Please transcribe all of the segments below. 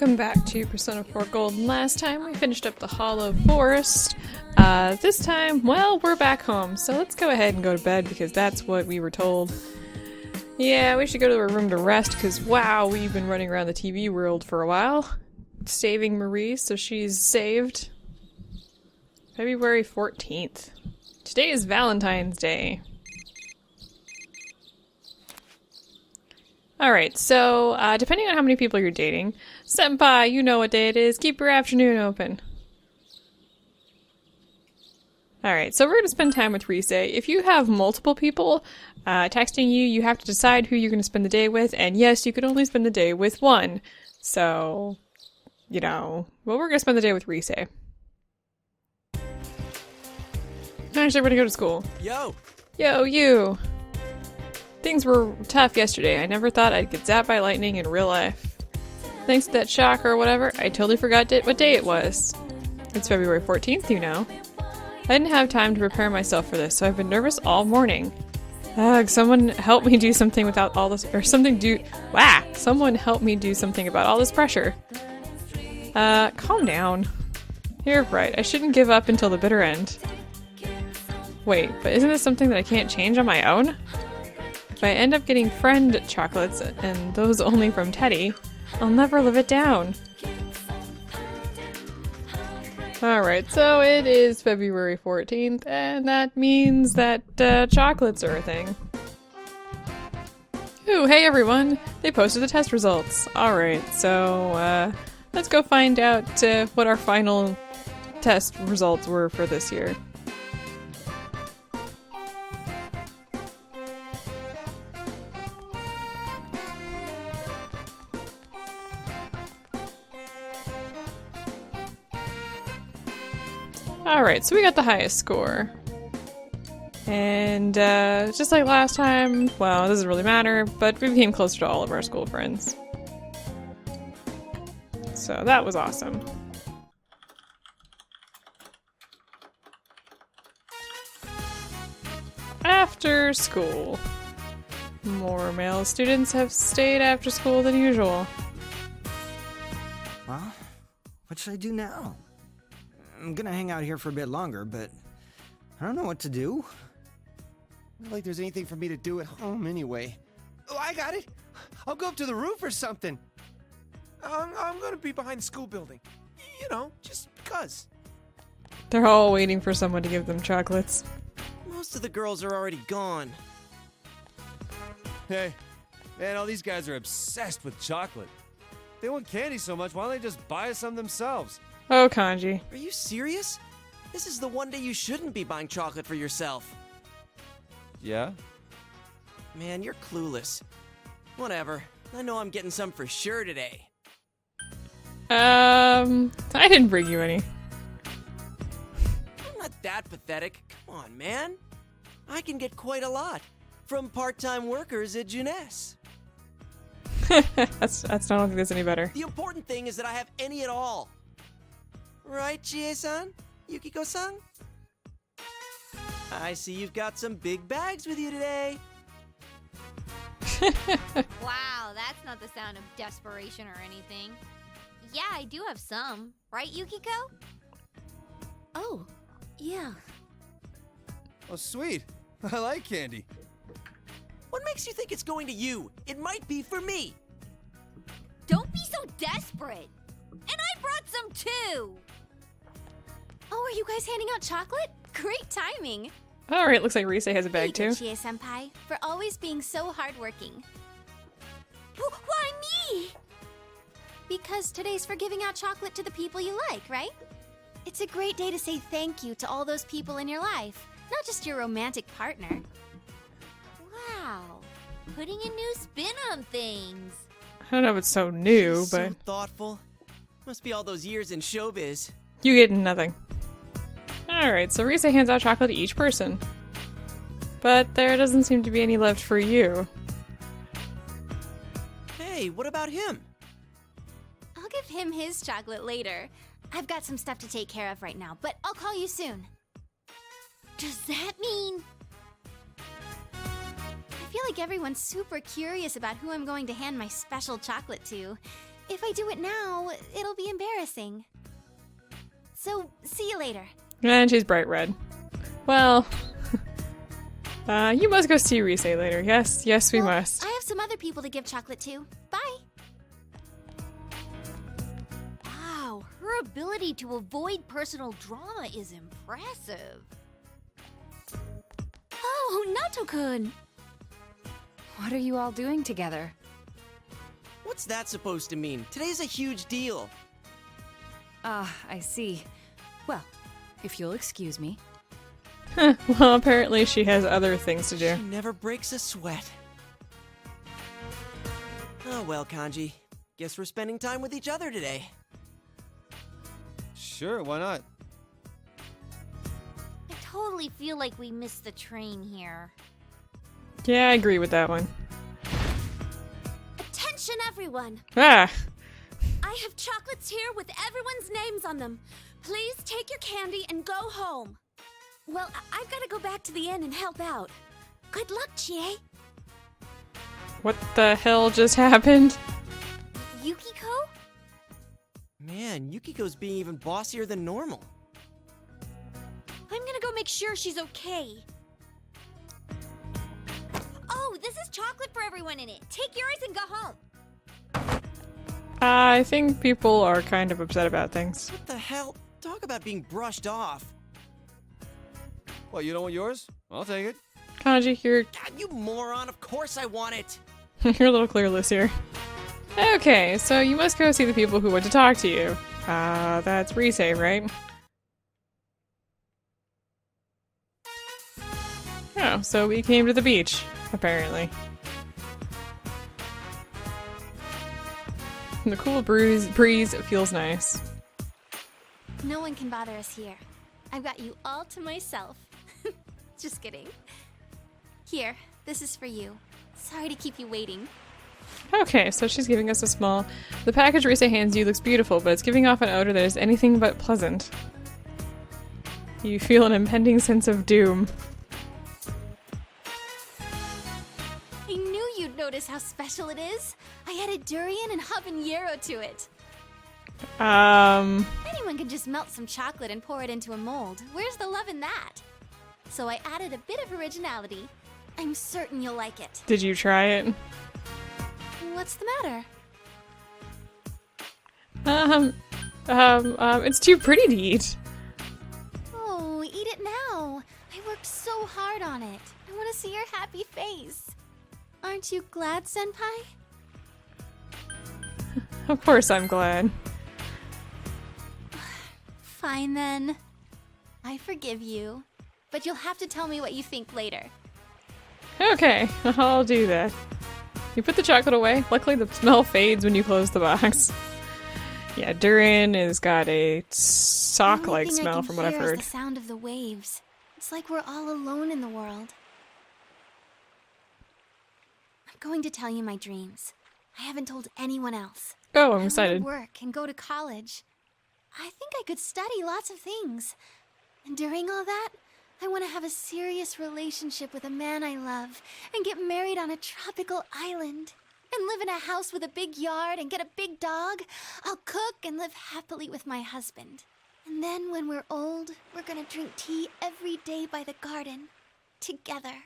Welcome back to Persona 4 Gold. Last time we finished up the Hollow Forest. This time, well, we're back home, so let's go ahead and go to bed because that's what we were told. Yeah, we should go to our room to rest because, wow, we've been running around the TV world for a while. Saving Marie, so she's saved. February 14th. Today is Valentine's Day. Alright, so, depending on how many people you're dating, Senpai, you know what day it is, keep your afternoon open. Alright, so we're gonna spend time with Rise. If you have multiple people texting you, you have to decide who you're gonna spend the day with, and yes, you can only spend the day with one. So, you know, well, we're gonna spend the day with Rise. Actually, we're gonna go to school. Yo! Yo, you! Things were tough yesterday. I never thought I'd get zapped by lightning in real life. Thanks to that shock or whatever, I totally forgot what day it was. It's February 14th, you know. I didn't have time to prepare myself for this, so I've been nervous all morning. Ugh, someone help me do something without all this- Someone help me do something about all this pressure. Calm down. You're right, I shouldn't give up until the bitter end. Wait, but isn't this something that I can't change on my own? If I end up getting friend chocolates, and those only from Teddy, I'll never live it down. Alright, so it is February 14th, and that means that chocolates are a thing. Ooh, hey everyone! They posted the test results. Alright, so let's go find out what our final test results were for this year. Alright, so we got the highest score. And, just like last time, well, it doesn't really matter, but we became closer to all of our school friends. So that was awesome. After school. More male students have stayed after school than usual. Well, what should I do now? I'm gonna hang out here for a bit longer, but I don't know what to do. Not like there's anything for me to do at home anyway. Oh, I got it! I'll go up to the roof or something. I'm gonna be behind the school building. You know, just cuz. They're all waiting for someone to give them chocolates. Most of the girls are already gone. Hey, man, all these guys are obsessed with chocolate. They want candy so much, why don't they just buy us some themselves? Oh, Kanji. Are you serious? This is the one day you shouldn't be buying chocolate for yourself. Yeah? Man, you're clueless. Whatever. I know I'm getting some for sure today. I didn't bring you any. I'm not that pathetic. Come on, man. I can get quite a lot. From part-time workers at Jeunesse. that's I don't think that's any better. The important thing is that I have any at all. Right, Chie-san? Yukiko-san? I see you've got some big bags with you today. Wow, that's not the sound of desperation or anything. Yeah, I do have some. Right, Yukiko? Oh, yeah. Oh, sweet. I like candy. What makes you think it's going to you? It might be for me. Don't be so desperate. And I brought some too. Oh, are you guys handing out chocolate? Great timing. Alright, looks like Rise has a bag too. Chie-senpai, for always being so hardworking. Why me? Because today's for giving out chocolate to the people you like, right? It's a great day to say thank you to all those people in your life, not just your romantic partner. Wow, putting a new spin on things. I don't know if it's so new, She's but so thoughtful. Must be all those years in showbiz. you get nothing. Alright, so Rise hands out chocolate to each person. But there doesn't seem to be any left for you. Hey, what about him? I'll give him his chocolate later. I've got some stuff to take care of right now, but I'll call you soon. Does that mean... I feel like everyone's super curious about who I'm going to hand my special chocolate to. if I do it now, it'll be embarrassing. So, see you later. And she's bright red. Well, you must go see Rise later. Yes, yes, we Well, must. I have some other people to give chocolate to. Bye. Wow, her ability to avoid personal drama is impressive. Oh, Nato-kun. What are you all doing together? What's that supposed to mean? Today's a huge deal. Ah, I see. Well, if you'll excuse me. Well, apparently she has other things to do. She never breaks a sweat. Oh well, Kanji. Guess we're spending time with each other today. Sure, why not? I totally feel like we missed the train here. Yeah, I agree with that one. Attention, everyone. Ah! I have chocolates here with everyone's names on them. Please take your candy and go home. Well, I've got to go back to the inn and help out. Good luck, Chie. What the hell just happened? Yukiko? Man, Yukiko's being even bossier than normal. I'm gonna go make sure she's okay. Oh, this is chocolate for everyone in it. Take yours and go home. I think people are kind of upset about things. What the hell? Talk about being brushed off. What, you don't want yours? I'll take it. Kanji, you're God, you moron! Of course I want it! you're a little clueless here. Okay, so you must go see the people who want to talk to you. That's Rise, right? Oh, so we came to the beach, apparently. The cool breeze feels nice. No one can bother us here. I've got you all to myself. Just kidding. Here, this is for you. Sorry to keep you waiting. Okay, so she's giving us a small... The package Rise hands you looks beautiful, but it's giving off an odor that is anything but pleasant. You feel an impending sense of doom. I knew you'd notice how special it is. I added durian and habanero to it. Anyone can just melt some chocolate and pour it into a mold. Where's the love in that? So I added a bit of originality. I'm certain you'll like it. Did you try it? What's the matter? It's too pretty to eat. Oh, eat it now. I worked so hard on it. I want to see your happy face. Aren't you glad, Senpai? Of course I'm glad. Fine then. I forgive you. But you'll have to tell me what you think later. Okay, I'll do that. You put the chocolate away. Luckily the smell fades when you close the box. Yeah, durian has got a sock-like The only thing I smell can from what I've hear is heard. the sound of the waves. It's like we're all alone in the world. I'm going to tell you my dreams. I haven't told anyone else. Oh, I'm I excited. want to work and go to college. I think I could study lots of things. And during all that, I want to have a serious relationship with a man I love and get married on a tropical island and live in a house with a big yard and get a big dog. I'll cook and live happily with my husband. And then when we're old, we're going to drink tea every day by the garden together.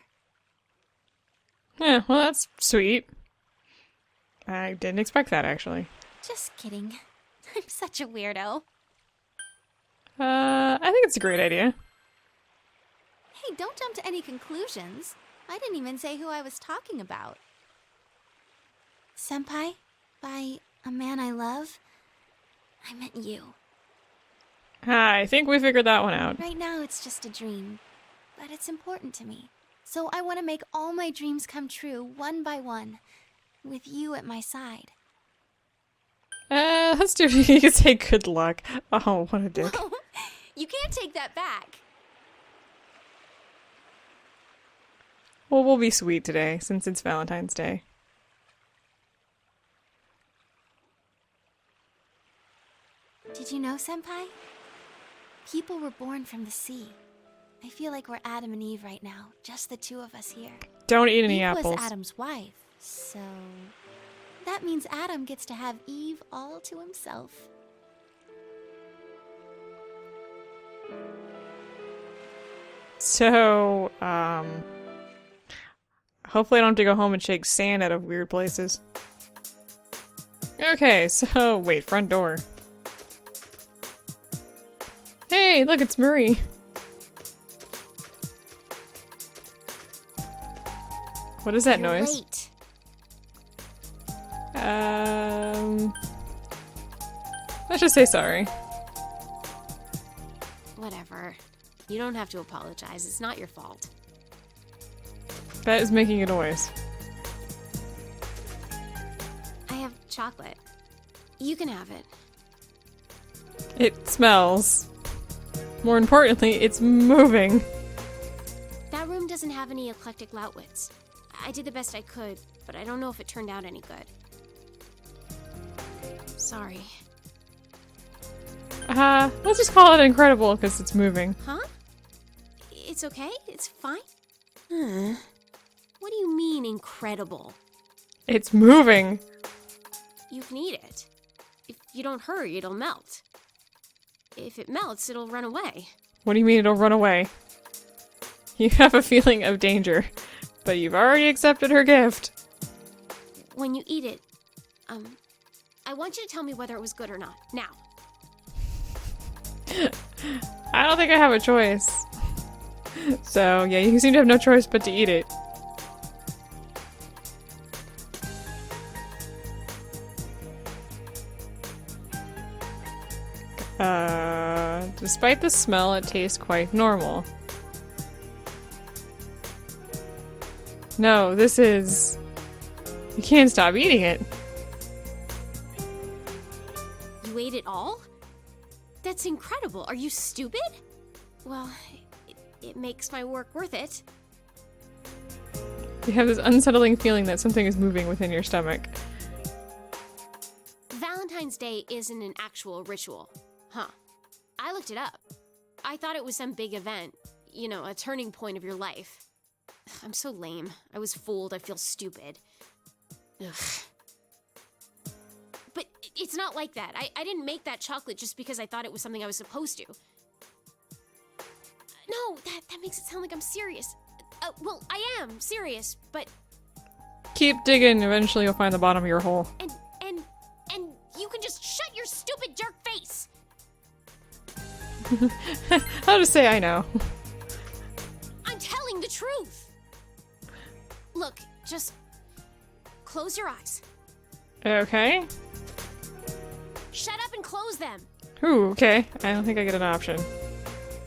Yeah, well that's sweet. I didn't expect that actually. Just kidding. I'm such a weirdo. I think it's a great idea. Hey, don't jump to any conclusions. I didn't even say who I was talking about. Senpai, by a man I love, I meant you. I think we figured that one out. Right now it's just a dream, but it's important to me. So I want to make all my dreams come true, one by one, with you at my side. Let's do it. You can say good luck. Oh, what a dick. Whoa, you can't take that back. Well, we'll be sweet today, since it's Valentine's Day. Did you know, Senpai? People were born from the sea. I feel like we're Adam and Eve right now, just the two of us here. Don't eat any Eve apples. was Adam's wife, so That means Adam gets to have Eve all to himself. So, hopefully I don't have to go home and shake sand out of weird places. Okay, so, wait, front door. Hey, look, it's Marie. What is that You're noise? late. Let's just say sorry. Whatever. You don't have to apologize. It's not your fault. That is making a noise. I have chocolate. You can have it. It smells. More importantly, it's moving. That room doesn't have any eclectic loudwits. I did the best I could, but I don't know if it turned out any good. Sorry. Let's just call it incredible because it's moving. Huh? It's okay? It's fine? What do you mean, incredible? It's moving. You can eat it. If you don't hurry, it'll melt. If it melts, it'll run away. What do you mean it'll run away? You have a feeling of danger, but you've already accepted her gift. When you eat it, I want you to tell me whether it was good or not. Now. I don't think I have a choice. So, yeah, you seem to have no choice but to eat it. Despite the smell, it tastes quite normal. No, this is... You can't stop eating it. You ate it all? That's incredible. Are you stupid? Well, it makes my work worth it. You have this unsettling feeling that something is moving within your stomach. Valentine's Day isn't an actual ritual. Huh. I looked it up. I thought it was some big event. You know, a turning point of your life. I'm so lame. I was fooled. I feel stupid. Ugh. But it's not like that. I didn't make that chocolate just because I thought it was something I was supposed to. No, that makes it sound like I'm serious. Well, I am serious, but... Keep digging, eventually you'll find the bottom of your hole. And you can just shut your stupid jerk face! I'll just say I know. I'm telling the truth! Look, just close your eyes. Okay. Shut up and close them! Ooh, okay. I don't think I get an option.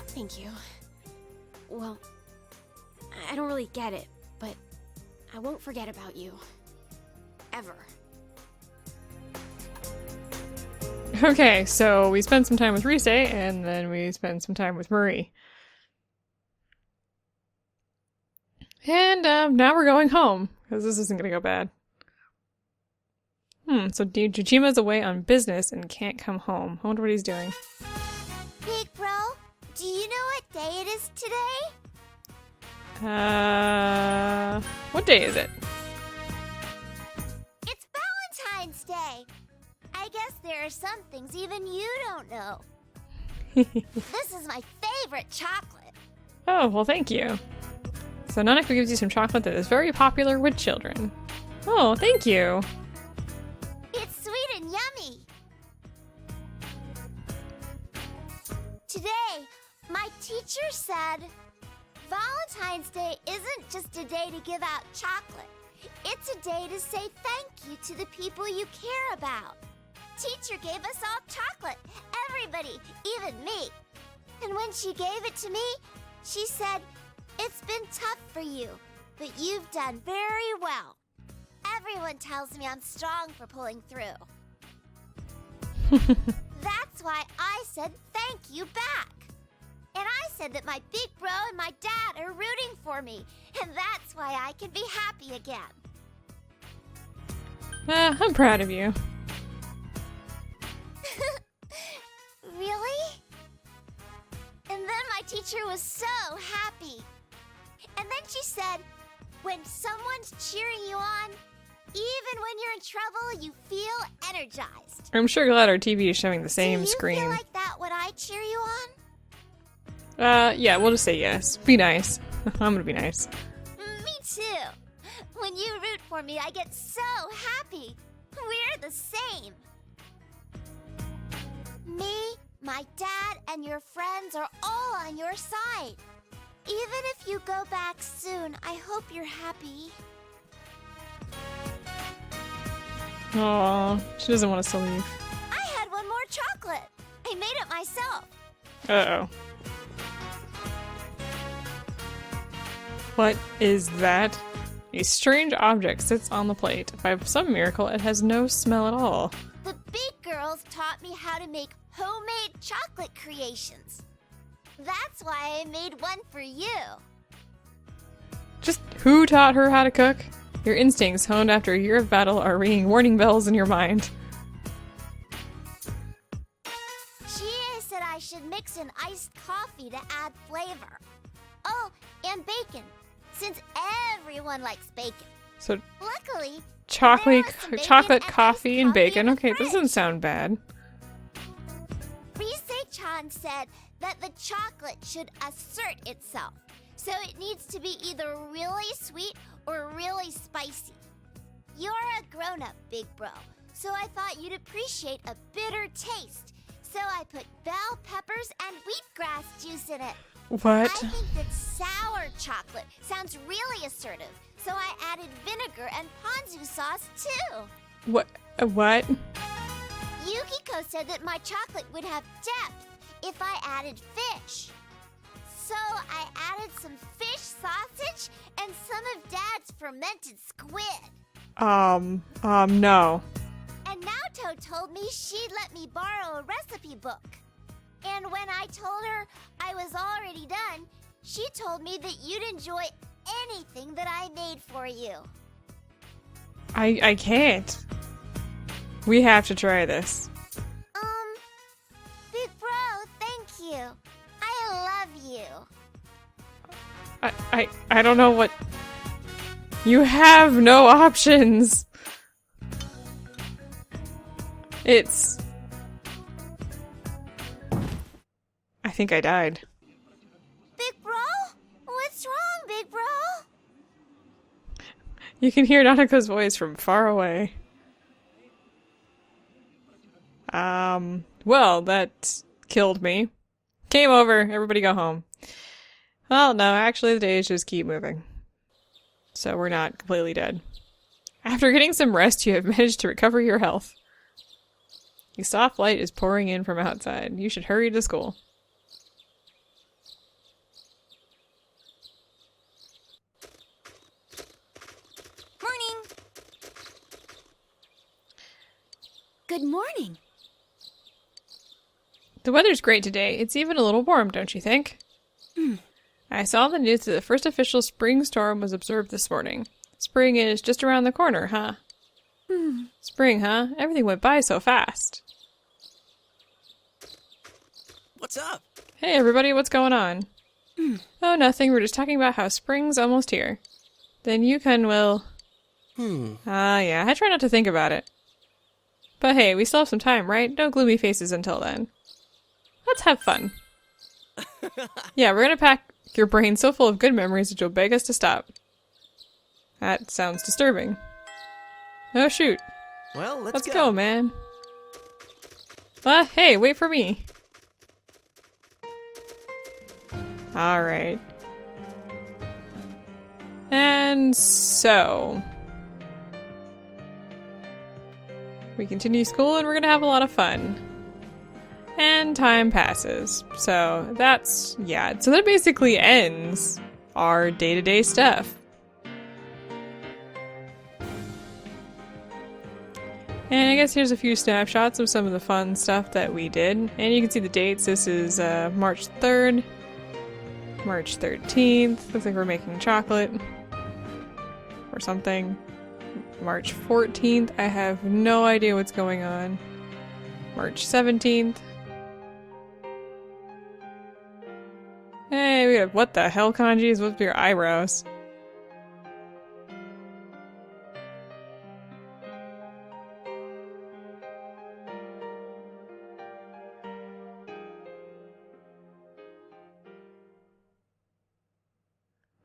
Thank you. Well, I don't really get it, but I won't forget about you. Ever. Okay, so we spent some time with Rise, and then we spent some time with Marie. And now we're going home, because this isn't going to go bad. So Jujima's away on business and can't come home. I wonder what he's doing. Big Bro, do you know what day it is today? What day is it? It's Valentine's Day. I guess there are some things even you don't know. This is my favorite chocolate. Oh, well, thank you. So Nanako gives you some chocolate that is very popular with children. Oh, thank you. It's sweet and yummy. Today, my teacher said Valentine's Day isn't just a day to give out chocolate. It's a day to say thank you to the people you care about. Teacher gave us all chocolate. Everybody, even me. And when she gave it to me, she said, "It's been tough for you, but you've done very well. Everyone tells me I'm strong for pulling through." That's why I said thank you back. And I said that my big bro and my dad are rooting for me, and that's why I can be happy again. I'm proud of you. Really? And then my teacher was so happy. And then she said, when someone's cheering you on, Even when you're in trouble, you feel energized. I'm sure glad our TV is showing the Do same you screen. feel like that when I cheer you on? Yeah, we'll just say yes. Be nice. I'm gonna be nice. Me too. When you root for me, I get so happy. We're the same. Me, my dad, and your friends are all on your side. Even if you go back soon, I hope you're happy. Aw, she doesn't want us to leave. I had one more chocolate. I made it myself. Uh-oh. What is that? A strange object sits on the plate. By some miracle, it has no smell at all. The big girls taught me how to make homemade chocolate creations. That's why I made one for you. Just who taught her how to cook? Your instincts, honed after a year of battle, are ringing warning bells in your mind. She said I should mix in iced coffee to add flavor. Oh, and bacon, since everyone likes bacon. So, Luckily, chocolate, there was some bacon chocolate, and coffee, iced and coffee bacon. in the Okay, this doesn't fridge. sound bad. Rise-chan said that the chocolate should assert itself, so it needs to be either really sweet or really spicy. You're a grown-up, big bro, so I thought you'd appreciate a bitter taste. So I put bell peppers and wheatgrass juice in it. What? I think that sour chocolate sounds really assertive, so I added vinegar and ponzu sauce too. What? What? Yukiko said that my chocolate would have depth if I added fish. So I added some fish sausage and some of Dad's fermented squid. No. And Naoto told me she'd let me borrow a recipe book. And when I told her I was already done, she told me that you'd enjoy anything that I made for you. I can't. We have to try this. Big bro, thank you. I love you. I don't know what... You have no options. It's... I think I died. Big bro? What's wrong, big bro? You can hear Nanako's voice from far away. Well, that killed me. Game over. Everybody go home. Well, no, actually the days just keep moving. So we're not completely dead. After getting some rest, you have managed to recover your health. A soft light is pouring in from outside. You should hurry to school. Morning! Good morning. The weather's great today. It's even a little warm, don't you think? I saw the news that the first official spring storm was observed this morning. Spring is just around the corner, huh? Spring, huh? Everything went by so fast. What's up? Hey everybody, what's going on? Oh, nothing. We're just talking about how spring's almost here. Then Yukon will... yeah, I try not to think about it. But hey, we still have some time, right? No gloomy faces until then. Let's have fun. Yeah, we're gonna pack your brain so full of good memories that you'll beg us to stop. That sounds disturbing. Oh shoot. Well, Let's go, man. Hey, wait for me. Alright. And so... we continue school and we're gonna have a lot of fun. And time passes. So that's... yeah, so that basically ends our day-to-day stuff. And I guess here's a few snapshots of some of the fun stuff that we did. And you can see the dates. This is March 3rd, March 13th. Looks like we're making chocolate or something. March 14th. I have no idea what's going on. March 17th. Hey, we have what the hell kanjis with your eyebrows.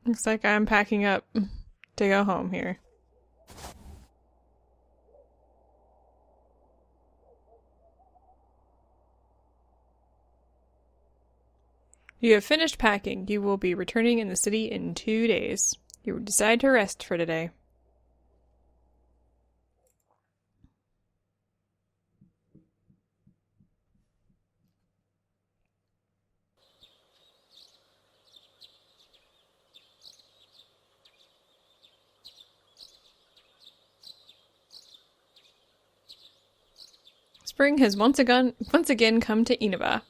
Looks like I'm packing up to go home here. You have finished packing. You will be returning in the city in 2 days. You decide to rest for today. Spring has once again come to Inaba.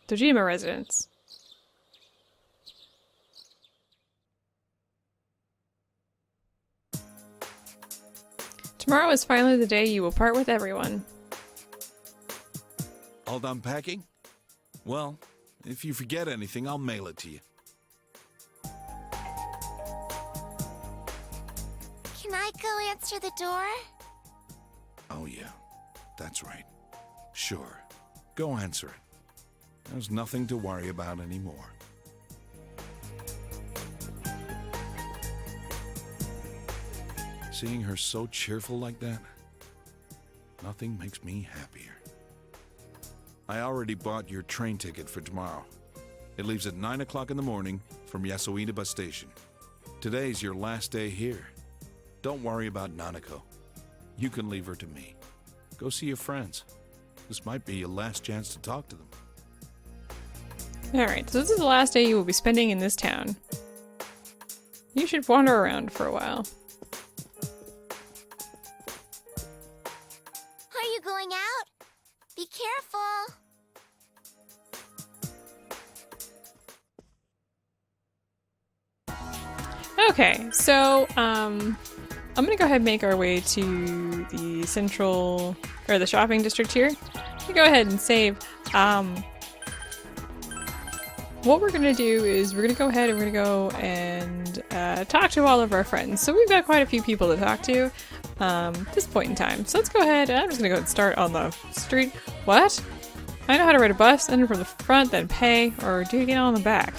Dojima residence. Tomorrow is finally the day you will part with everyone. All done packing? Well, if you forget anything, I'll mail it to you. Can I go answer the door? Oh yeah, that's right. Sure. Go answer it. There's nothing to worry about anymore. Seeing her so cheerful like that, nothing makes me happier. I already bought your train ticket for tomorrow. It leaves at 9 o'clock in the morning from Yasuina bus station. Today's your last day here. Don't worry about Nanako. You can leave her to me. Go see your friends. This might be your last chance to talk to them. Alright, so this is the last day you will be spending in this town. You should wander around for a while. Are you going out? Be careful. Okay, so, I'm gonna go ahead and make our way to the central, or the shopping district here. Go ahead and save. What we're gonna do is we're gonna go ahead and we're gonna go and talk to all of our friends. So we've got quite a few people to talk to at this point in time. So let's go ahead, and I'm just gonna go and start on the street. What? I know how to ride a bus, enter from the front, then pay, or do you get on the back?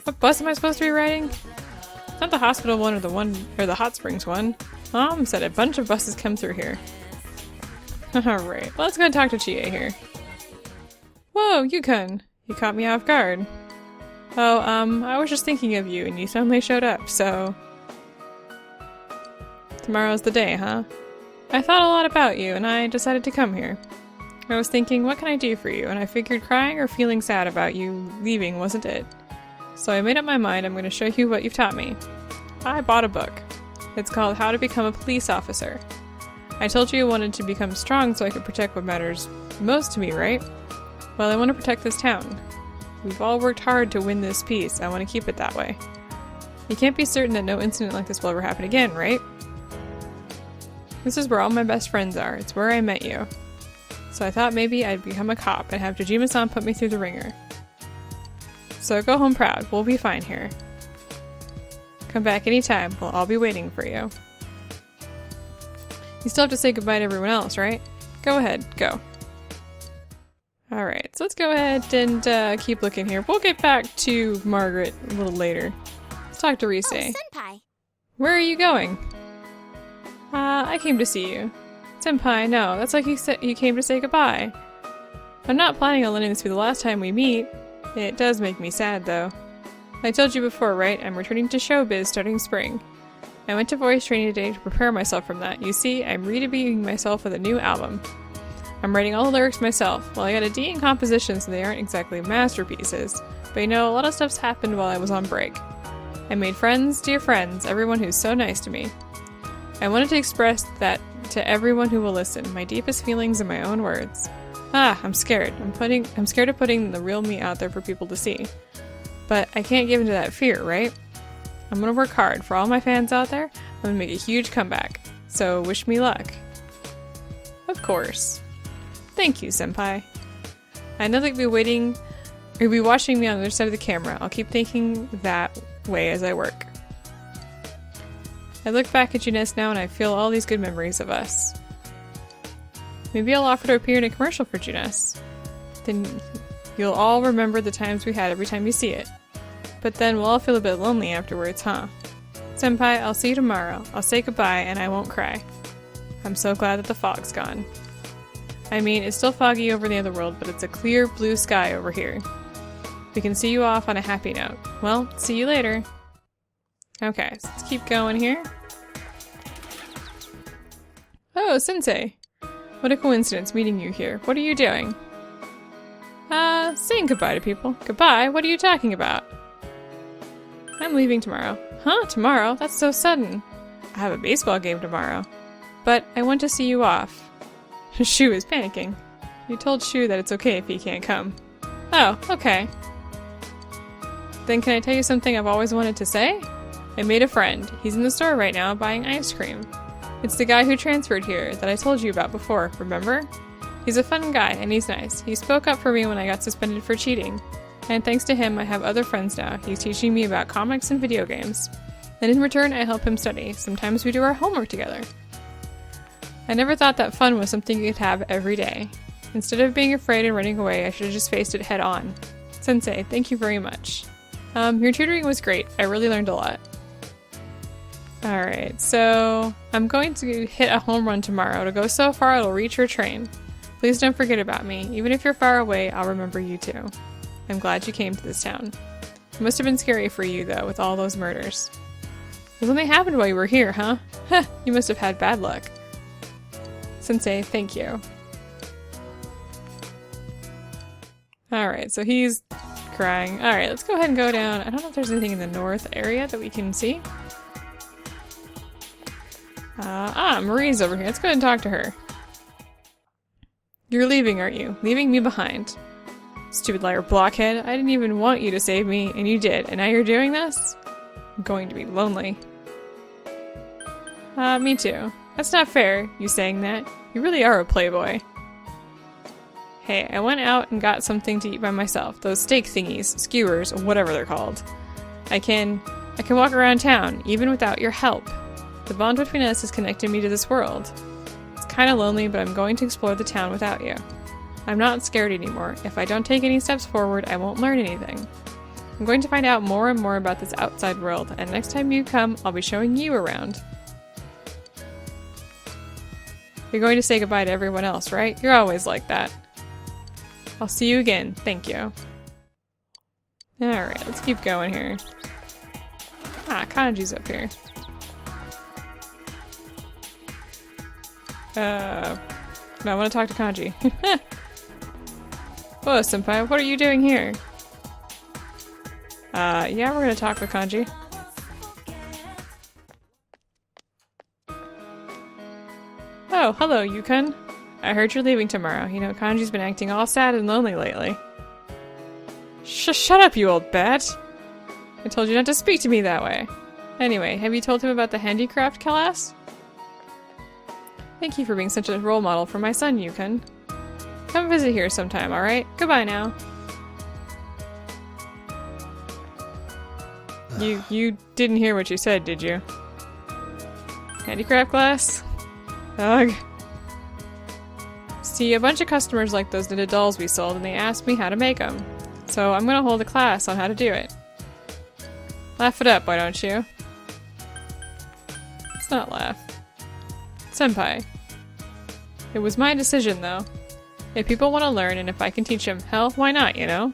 What bus am I supposed to be riding? It's not the hospital one or the hot springs one. Mom said a bunch of buses come through here. Alright, well, let's go and talk to Chie here. Whoa, Yukon! You caught me off guard. Oh, I was just thinking of you and you suddenly showed up, so... Tomorrow's the day, huh? I thought a lot about you and I decided to come here. I was thinking, what can I do for you? And I figured crying or feeling sad about you leaving wasn't it. So I made up my mind I'm going to show you what you've taught me. I bought a book. It's called How to Become a Police Officer. I told you I wanted to become strong so I could protect what matters most to me, right? Well, I want to protect this town. We've all worked hard to win this peace. I want to keep it that way. You can't be certain that no incident like this will ever happen again, right? This is where all my best friends are. It's where I met you. So I thought maybe I'd become a cop and have Dojima-san put me through the ringer. So go home proud. We'll be fine here. Come back anytime. We'll all be waiting for you. You still have to say goodbye to everyone else, right? Go ahead. Go. Alright, so let's go ahead and keep looking here. We'll get back to Margaret a little later. Let's talk to Rise. Oh, Senpai. Where are you going? I came to see you. Senpai, no, that's like you said you came to say goodbye. I'm not planning on letting this be the last time we meet. It does make me sad, though. I told you before, right? I'm returning to showbiz starting spring. I went to voice training today to prepare myself from that. You see, I'm redebuting myself with a new album. I'm writing all the lyrics myself. Well, I got a D in composition, so they aren't exactly masterpieces. But you know, a lot of stuff's happened while I was on break. I made friends, dear friends, everyone who's so nice to me. I wanted to express that to everyone who will listen, my deepest feelings in my own words. I'm scared. I'm scared of putting the real me out there for people to see. But I can't give into that fear, right? I'm gonna work hard. For all my fans out there, I'm gonna make a huge comeback. So wish me luck. Of course. Thank you, Senpai. I know that you'll be watching me on the other side of the camera. I'll keep thinking that way as I work. I look back at Juness now and I feel all these good memories of us. Maybe I'll offer to appear in a commercial for Junes. Then you'll all remember the times we had every time you see it. But then we'll all feel a bit lonely afterwards, huh? Senpai, I'll see you tomorrow. I'll say goodbye and I won't cry. I'm so glad that the fog's gone. I mean, it's still foggy over in the other world, but it's a clear blue sky over here. We can see you off on a happy note. Well, see you later. Okay, so let's keep going here. Oh, Sensei. What a coincidence meeting you here. What are you doing? Saying goodbye to people. Goodbye? What are you talking about? I'm leaving tomorrow. Huh? Tomorrow? That's so sudden. I have a baseball game tomorrow. But I want to see you off. Shu is panicking. You told Shu that it's okay if he can't come. Oh, okay. Then can I tell you something I've always wanted to say? I made a friend. He's in the store right now buying ice cream. It's the guy who transferred here that I told you about before, remember? He's a fun guy and he's nice. He spoke up for me when I got suspended for cheating. And thanks to him, I have other friends now. He's teaching me about comics and video games. And in return, I help him study. Sometimes we do our homework together. I never thought that fun was something you could have every day. Instead of being afraid and running away, I should have just faced it head on. Sensei, thank you very much. Your tutoring was great. I really learned a lot. Alright, so I'm going to hit a home run tomorrow. To go so far, it'll reach your train. Please don't forget about me. Even if you're far away, I'll remember you too. I'm glad you came to this town. It must have been scary for you, though, with all those murders. It only happened while you were here, huh? Heh, you must have had bad luck. Sensei, thank you. Alright, so he's crying. Alright, let's go ahead and go down. I don't know if there's anything in the north area that we can see. Marie's over here. Let's go ahead and talk to her. You're leaving, aren't you? Leaving me behind. Stupid liar blockhead. I didn't even want you to save me, and you did. And now you're doing this? I'm going to be lonely. Me too. That's not fair, you saying that. You really are a playboy. Hey, I went out and got something to eat by myself. Those steak thingies, skewers, or whatever they're called. I can walk around town, even without your help. The bond between us has connected me to this world. It's kind of lonely, but I'm going to explore the town without you. I'm not scared anymore. If I don't take any steps forward, I won't learn anything. I'm going to find out more and more about this outside world, and next time you come, I'll be showing you around. You're going to say goodbye to everyone else, right? You're always like that. I'll see you again. Thank you. Alright, let's keep going here. Kanji's up here. I want to talk to Kanji. Whoa, senpai, what are you doing here? Yeah, we're gonna talk with Kanji. Oh, hello, Yukon. I heard you're leaving tomorrow. You know, Kanji's been acting all sad and lonely lately. Shut up, you old bat! I told you not to speak to me that way. Anyway, have you told him about the handicraft class? Thank you for being such a role model for my son, Yukon. Come visit here sometime, alright? Goodbye now. You didn't hear what you said, did you? Handicraft class? Ugh. See, a bunch of customers like those knitted dolls we sold and they asked me how to make them. So I'm gonna hold a class on how to do it. Laugh it up, why don't you? Let's not laugh. Senpai. It was my decision, though. If people want to learn and if I can teach them, hell, why not, you know?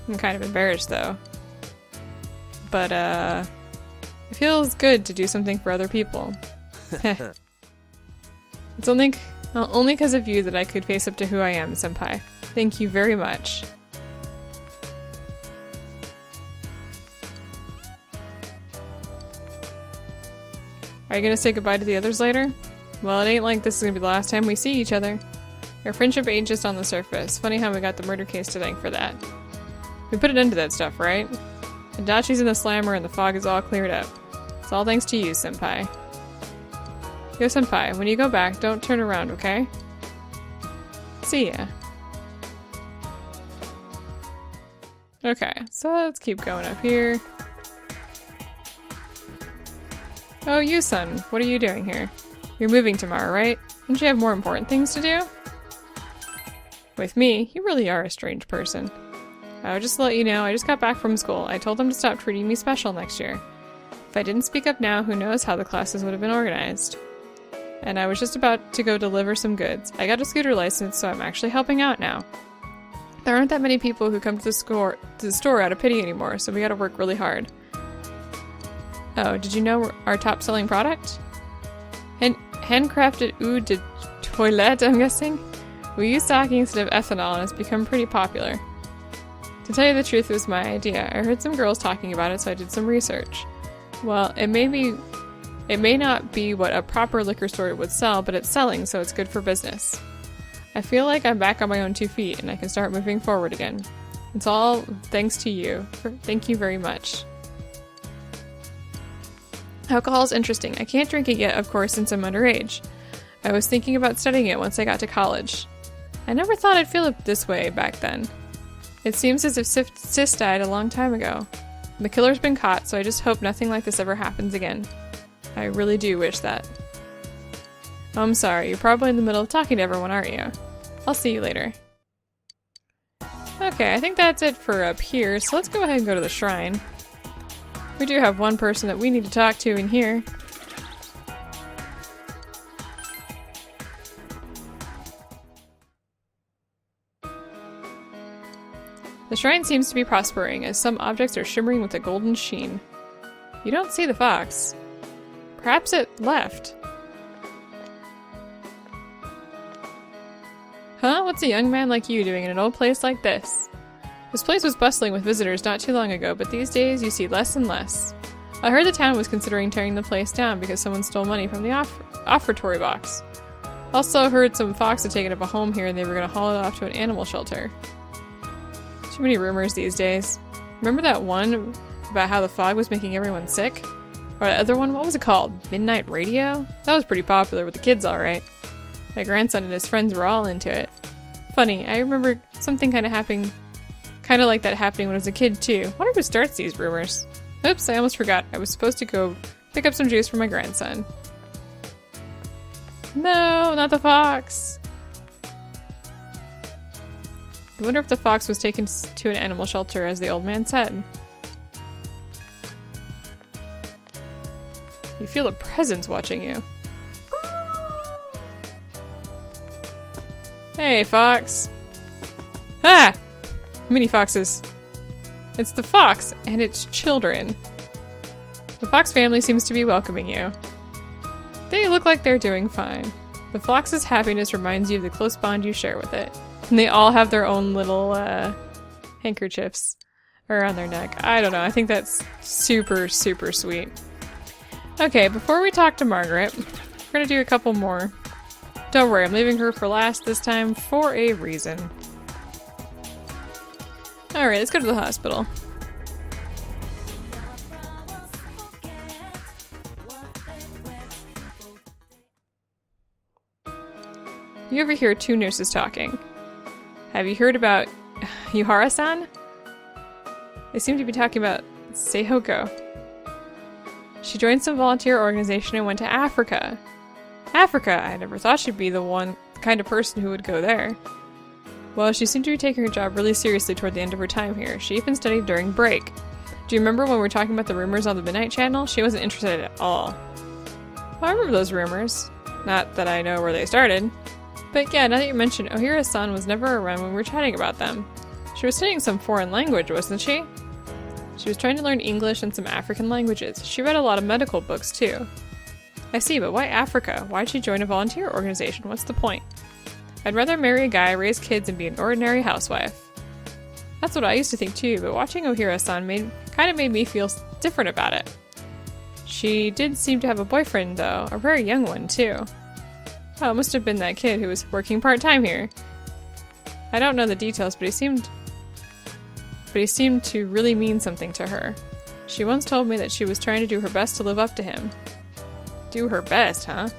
I'm kind of embarrassed, though. But, it feels good to do something for other people. It's only because of you that I could face up to who I am, senpai. Thank you very much. Are you gonna say goodbye to the others later? Well, it ain't like this is gonna be the last time we see each other. Our friendship ain't just on the surface. Funny how we got the murder case to thank for that. We put an end to that stuff, right? Adachi's in the slammer and the fog is all cleared up. It's all thanks to you, senpai. Yo, senpai, when you go back, don't turn around, okay? See ya. Okay, so let's keep going up here. Oh, you son, what are you doing here? You're moving tomorrow, right? Don't you have more important things to do? With me, you really are a strange person. I would just let you know, I just got back from school. I told them to stop treating me special next year. If I didn't speak up now, who knows how the classes would have been organized. And I was just about to go deliver some goods. I got a scooter license, so I'm actually helping out now. There aren't that many people who come to the store out of pity anymore, so we gotta work really hard. Oh, did you know our top-selling product? Handcrafted eau de toilette, I'm guessing? We use sake instead of ethanol, and it's become pretty popular. To tell you the truth, it was my idea. I heard some girls talking about it, so I did some research. Well, it may not be what a proper liquor store would sell, but it's selling, so it's good for business. I feel like I'm back on my own 2 feet, and I can start moving forward again. It's all thanks to you. Thank you very much. Alcohol's interesting. I can't drink it yet, of course, since I'm underage. I was thinking about studying it once I got to college. I never thought I'd feel this way back then. It seems as if Sis died a long time ago. The killer's been caught, so I just hope nothing like this ever happens again. I really do wish that. Oh, I'm sorry, you're probably in the middle of talking to everyone, aren't you? I'll see you later. Okay, I think that's it for up here, so let's go ahead and go to the shrine. We do have one person that we need to talk to in here. The shrine seems to be prospering, as some objects are shimmering with a golden sheen. You don't see the fox. Perhaps it left. Huh? What's a young man like you doing in an old place like this? This place was bustling with visitors not too long ago, but these days you see less and less. I heard the town was considering tearing the place down because someone stole money from the offertory box. Also heard some fox had taken up a home here and they were going to haul it off to an animal shelter. Too many rumors these days. Remember that one about how the fog was making everyone sick? Or the other one, what was it called? Midnight Radio? That was pretty popular with the kids, alright. My grandson and his friends were all into it. Funny, I remember something kind of like that happening when I was a kid too. Wonder who starts these rumors. Oops, I almost forgot. I was supposed to go pick up some juice for my grandson. No, not the fox. I wonder if the fox was taken to an animal shelter, as the old man said. You feel a presence watching you. Hey, fox. Ah! Mini foxes. It's the fox and its children. The fox family seems to be welcoming you. They look like they're doing fine. The fox's happiness reminds you of the close bond you share with it. And they all have their own little handkerchiefs around their neck. I don't know, I think that's super, super sweet. Okay, before we talk to Margaret, we're gonna do a couple more. Don't worry, I'm leaving her for last this time for a reason. Alright, let's go to the hospital. You overhear 2 nurses talking. Have you heard about Yuhara-san? They seem to be talking about Seihoko. She joined some volunteer organization and went to Africa. Africa! I never thought she'd be the kind of person who would go there. Well, she seemed to be taking her job really seriously toward the end of her time here. She even studied during break. Do you remember when we were talking about the rumors on the Midnight Channel? She wasn't interested at all. Well, I remember those rumors. Not that I know where they started. But yeah, now that you mention, Ohira-san was never around when we were chatting about them. She was studying some foreign language, wasn't she? She was trying to learn English and some African languages. She read a lot of medical books, too. I see, but why Africa? Why'd she join a volunteer organization? What's the point? I'd rather marry a guy, raise kids, and be an ordinary housewife. That's what I used to think, too, but watching Ohira-san kind of made me feel different about it. She did seem to have a boyfriend, though. A very young one, too. Oh, it must have been that kid who was working part-time here. I don't know the details, but he seemed to really mean something to her. She once told me that she was trying to do her best to live up to him. Do her best, huh?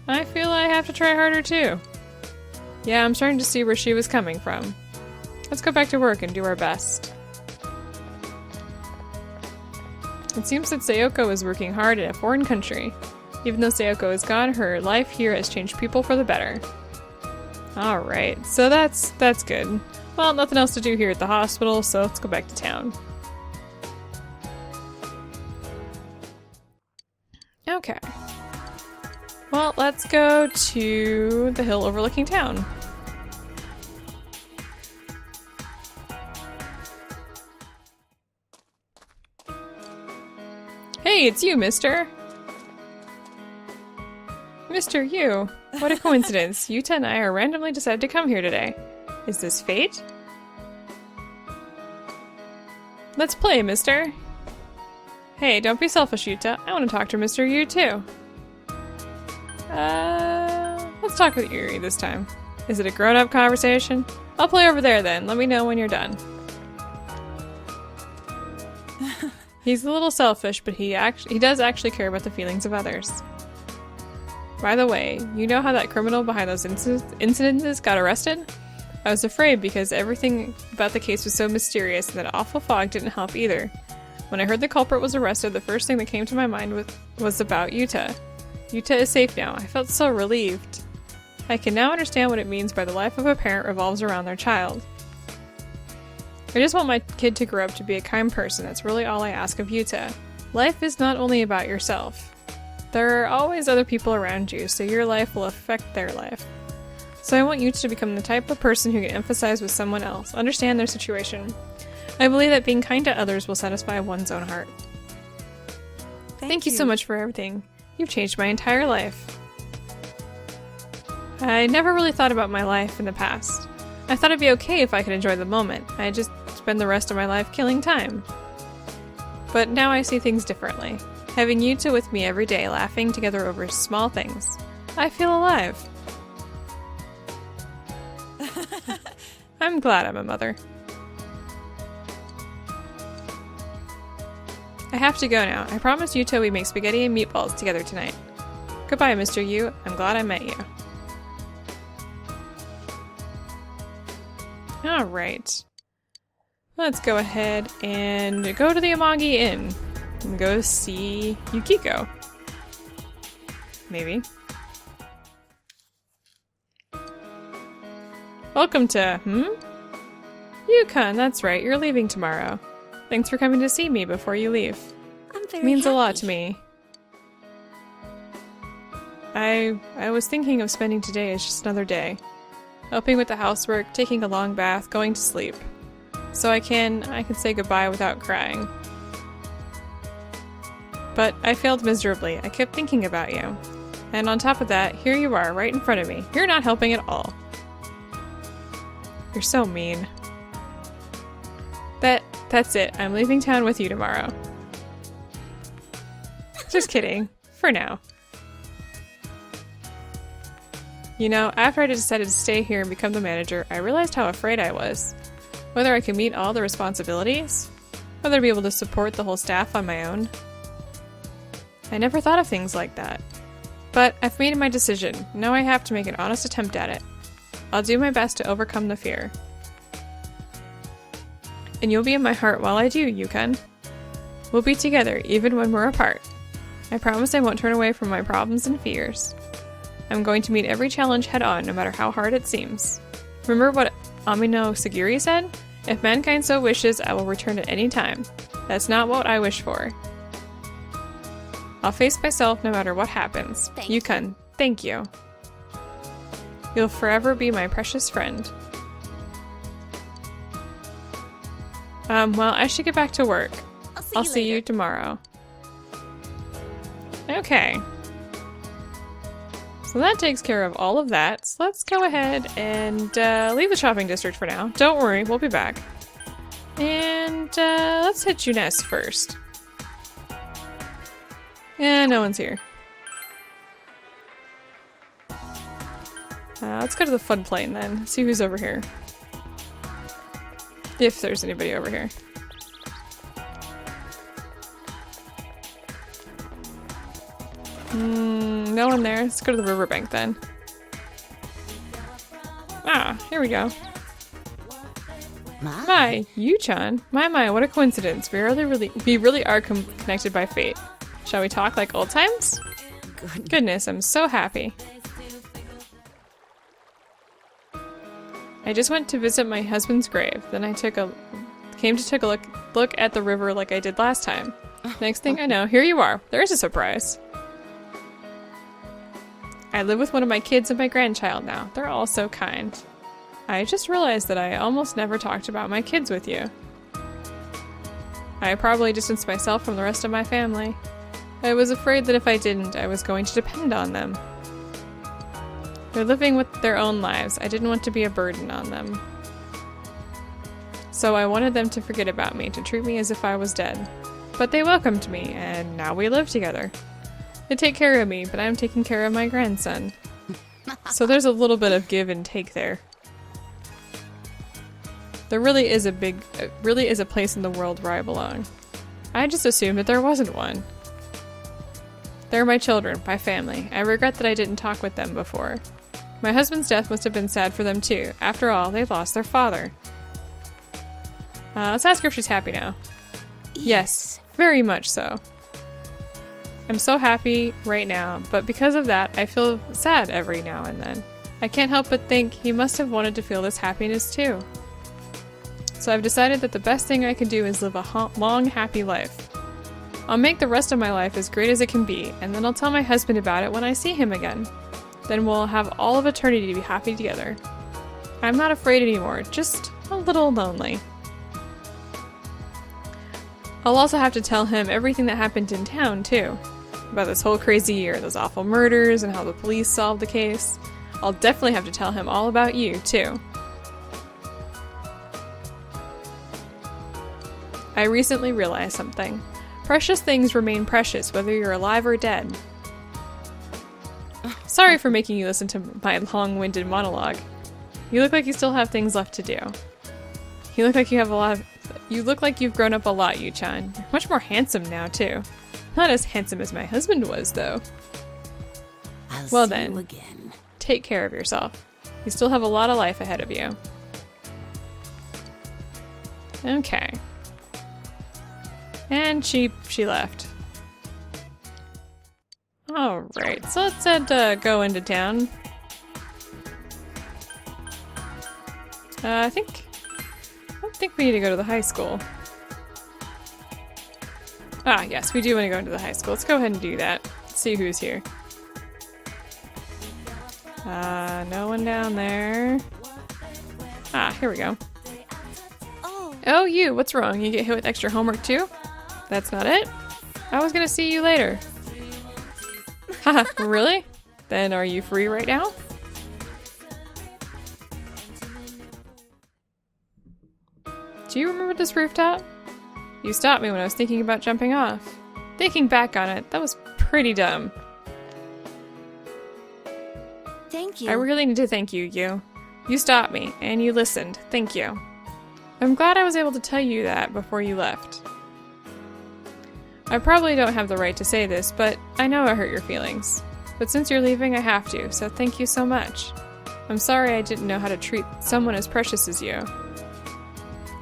I feel I have to try harder, too. Yeah, I'm starting to see where she was coming from. Let's go back to work and do our best. It seems that Sayoko is working hard in a foreign country. Even though Sayoko is gone, her life here has changed people for the better. Alright, so that's good. Well, nothing else to do here at the hospital, so let's go back to town. Okay. Well, let's go to the hill overlooking town. Hey, it's you, mister! Mr. Yu, what a coincidence. Yuta and I are randomly decided to come here today. Is this fate? Let's play, mister. Hey, don't be selfish, Yuta. I want to talk to Mr. Yu, too. Let's talk with Yuri this time. Is it a grown-up conversation? I'll play over there then. Let me know when you're done. He's a little selfish, but he does actually care about the feelings of others. By the way, you know how that criminal behind those incidents got arrested? I was afraid because everything about the case was so mysterious and that awful fog didn't help either. When I heard the culprit was arrested, the first thing that came to my mind was about Yuta. Yuta is safe now. I felt so relieved. I can now understand what it means by the life of a parent revolves around their child. I just want my kid to grow up to be a kind person. That's really all I ask of Yuta. Life is not only about yourself. There are always other people around you, so your life will affect their life. So I want Yuta to become the type of person who can empathize with someone else, understand their situation. I believe that being kind to others will satisfy one's own heart. Thank you so much for everything. You've changed my entire life. I never really thought about my life in the past. I thought it'd be okay if I could enjoy the moment. I'd just spend the rest of my life killing time. But now I see things differently. Having Yuta with me every day, laughing together over small things. I feel alive. I'm glad I'm a mother. I have to go now. I promised Yuta we make spaghetti and meatballs together tonight. Goodbye, Mr. Yu. I'm glad I met you. Alright. Let's go ahead and go to the Amagi Inn. And go see Yukiko. Maybe. Welcome to, Yukon, that's right, you're leaving tomorrow. Thanks for coming to see me before you leave. I'm very Means happy. a lot to me. I was thinking of spending today as just another day. Helping with the housework, taking a long bath, going to sleep. So I can say goodbye without crying. But I failed miserably. I kept thinking about you. And on top of that, here you are, right in front of me. You're not helping at all. You're so mean. That's it. I'm leaving town with you tomorrow. Just kidding. For now. You know, after I decided to stay here and become the manager, I realized how afraid I was. Whether I could meet all the responsibilities, whether I'd be able to support the whole staff on my own. I never thought of things like that. But I've made my decision. Now I have to make an honest attempt at it. I'll do my best to overcome the fear. And you'll be in my heart while I do, Yukon. We'll be together even when we're apart. I promise I won't turn away from my problems and fears. I'm going to meet every challenge head on, no matter how hard it seems. Remember what Amino Sagiri said? If mankind so wishes, I will return at any time. That's not what I wish for. I'll face myself no matter what happens. Yukon, thank you. You'll forever be my precious friend. Well, I should get back to work. I'll see you tomorrow. Okay. So that takes care of all of that. So let's go ahead and leave the shopping district for now. Don't worry, we'll be back. And let's hit Junes first. Yeah, no one's here. Let's go to the floodplain then. See who's over here. If there's anybody over here. No one there. Let's go to the riverbank then. Ah, here we go. My, Yu-chan. My, what a coincidence. We really are connected by fate. Shall we talk like old times? Goodness, I'm so happy. I just went to visit my husband's grave. Then I came to take a look at the river like I did last time. Next thing I know, here you are. There is a surprise. I live with one of my kids and my grandchild now. They're all so kind. I just realized that I almost never talked about my kids with you. I probably distanced myself from the rest of my family. I was afraid that if I didn't, I was going to depend on them. They're living with their own lives. I didn't want to be a burden on them. So I wanted them to forget about me, to treat me as if I was dead. But they welcomed me, and now we live together. They take care of me, but I'm taking care of my grandson. So there's a little bit of give and take there. There really is a place in the world where I belong. I just assumed that there wasn't one. They're my children, my family. I regret that I didn't talk with them before. My husband's death must have been sad for them too. After all, they lost their father. Let's ask her if she's happy now. Yes, very much so. I'm so happy right now, but because of that, I feel sad every now and then. I can't help but think he must have wanted to feel this happiness too. So I've decided that the best thing I can do is live a long, happy life. I'll make the rest of my life as great as it can be, and then I'll tell my husband about it when I see him again. Then we'll have all of eternity to be happy together. I'm not afraid anymore, just a little lonely. I'll also have to tell him everything that happened in town, too. About this whole crazy year, those awful murders, and how the police solved the case. I'll definitely have to tell him all about you, too. I recently realized something. Precious things remain precious, whether you're alive or dead. Sorry for making you listen to my long-winded monologue. You look like you still have things left to do. You look like you've grown up a lot, Yu-chan. You're much more handsome now, too. Not as handsome as my husband was, though. Well then, take care of yourself. You still have a lot of life ahead of you. Okay. And she left. Alright, so let's go into town. I don't think we need to go to the high school. Ah, yes, we do want to go into the high school. Let's go ahead and do that. Let's see who's here. No one down there. Ah, here we go. Oh, you, what's wrong? You get hit with extra homework too? That's not it? I was gonna see you later. Haha, really? Then are you free right now? Do you remember this rooftop? You stopped me when I was thinking about jumping off. Thinking back on it, that was pretty dumb. Thank you. I really need to thank you, Yu. You stopped me, and you listened. Thank you. I'm glad I was able to tell you that before you left. I probably don't have the right to say this, but I know I hurt your feelings. But since you're leaving, I have to, so thank you so much. I'm sorry I didn't know how to treat someone as precious as you.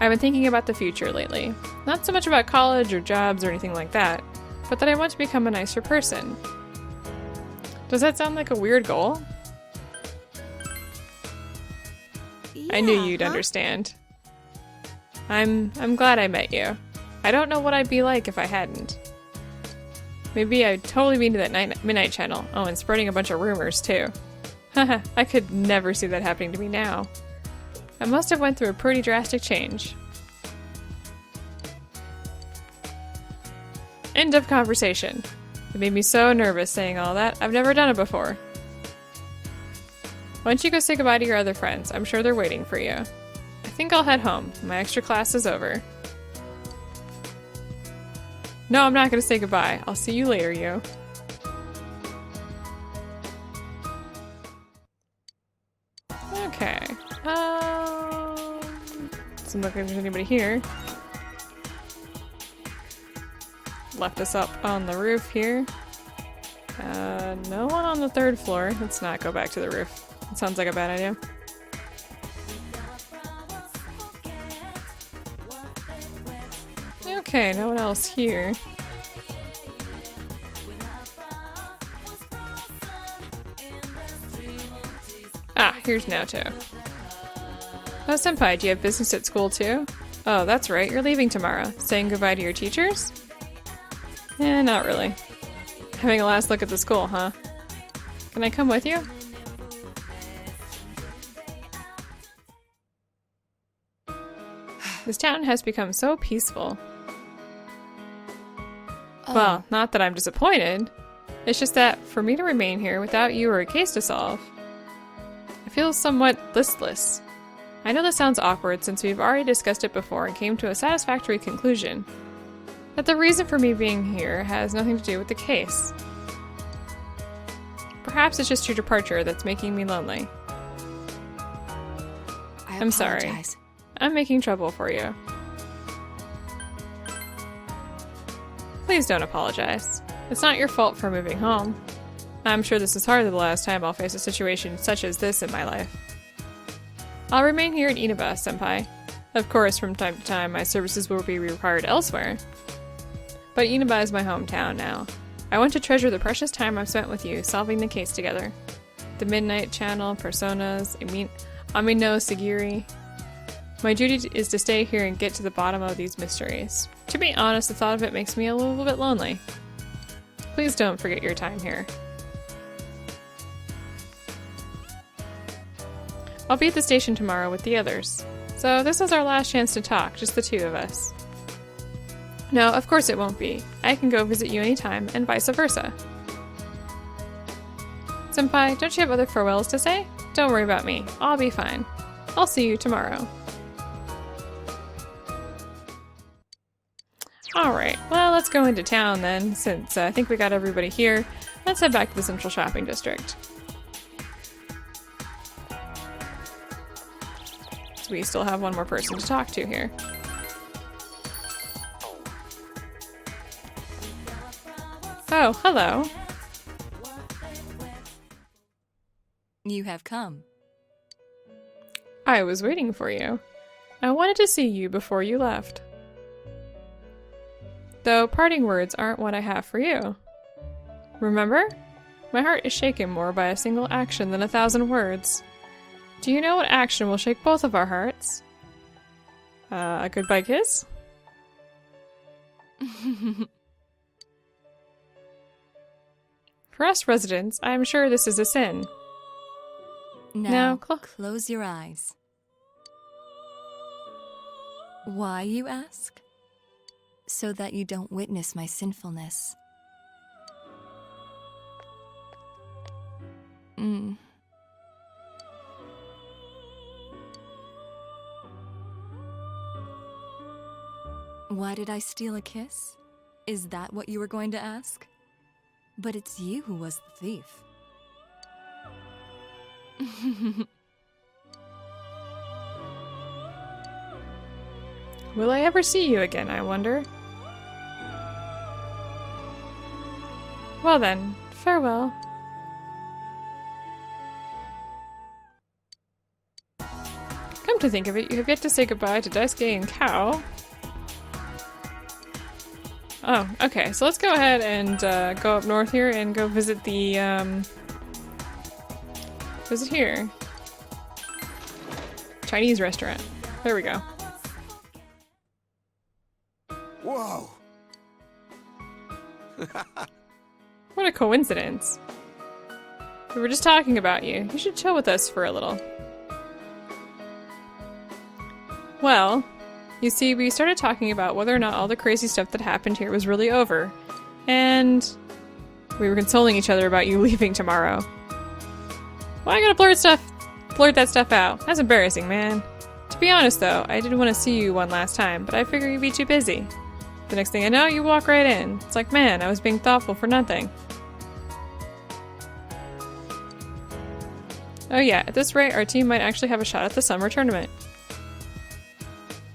I've been thinking about the future lately. Not so much about college or jobs or anything like that, but that I want to become a nicer person. Does that sound like a weird goal? Yeah, I knew you'd understand. I'm glad I met you. I don't know what I'd be like if I hadn't. Maybe I'd totally be into that Midnight Channel. Oh, and spreading a bunch of rumors, too. Haha, I could never see that happening to me now. I must have went through a pretty drastic change. End of conversation. It made me so nervous saying all that. I've never done it before. Why don't you go say goodbye to your other friends? I'm sure they're waiting for you. I think I'll head home. My extra class is over. No, I'm not gonna say goodbye. I'll see you later, Yu. Okay. Doesn't look like there's anybody here. Left us up on the roof here. No one on the third floor. Let's not go back to the roof. It sounds like a bad idea. Okay, no one else here. Ah, here's Naoto. Oh, Senpai, do you have business at school too? Oh, that's right, you're leaving tomorrow. Saying goodbye to your teachers? Eh, not really. Having a last look at the school, huh? Can I come with you? This town has become so peaceful. Well, not that I'm disappointed. It's just that for me to remain here without you or a case to solve, I feel somewhat listless. I know this sounds awkward since we've already discussed it before and came to a satisfactory conclusion. That the reason for me being here has nothing to do with the case. Perhaps it's just your departure that's making me lonely. I'm sorry. I'm making trouble for you. Please don't apologize. It's not your fault for moving home. I'm sure this is hardly the last time I'll face a situation such as this in my life. I'll remain here in Inaba, Senpai. Of course, from time to time, my services will be required elsewhere. But Inaba is my hometown now. I want to treasure the precious time I've spent with you solving the case together. The Midnight Channel, Personas, Amino Sagiri. My duty is to stay here and get to the bottom of these mysteries. To be honest, the thought of it makes me a little bit lonely. Please don't forget your time here. I'll be at the station tomorrow with the others. So this is our last chance to talk, just the two of us. No, of course it won't be. I can go visit you anytime, and vice versa. Senpai, don't you have other farewells to say? Don't worry about me. I'll be fine. I'll see you tomorrow. Alright, well, let's go into town then, since I think we got everybody here. Let's head back to the Central Shopping District. So we still have one more person to talk to here. Oh, hello. You have come. I was waiting for you. I wanted to see you before you left. Though parting words aren't what I have for you. Remember? My heart is shaken more by a single action than 1,000 words. Do you know what action will shake both of our hearts? A goodbye kiss? For us residents, I am sure this is a sin. Now close your eyes. Why, you ask? So that you don't witness my sinfulness. Why did I steal a kiss? Is that what you were going to ask? But it's you who was the thief. Will I ever see you again, I wonder? Well then, farewell. Come to think of it, you have yet to say goodbye to Daisuke and Kao. Oh, okay, so let's go ahead and go up north here and go visit the, visit here. Chinese restaurant. There we go. Whoa! What a coincidence. We were just talking about you. You should chill with us for a little. Well, you see, we started talking about whether or not all the crazy stuff that happened here was really over. And we were consoling each other about you leaving tomorrow. Why I gotta blurt that stuff out? That's embarrassing, man. To be honest though, I did want to see you one last time, but I figured you'd be too busy. The next thing I know, you walk right in. It's like, man, I was being thoughtful for nothing. Oh yeah, at this rate, our team might actually have a shot at the summer tournament.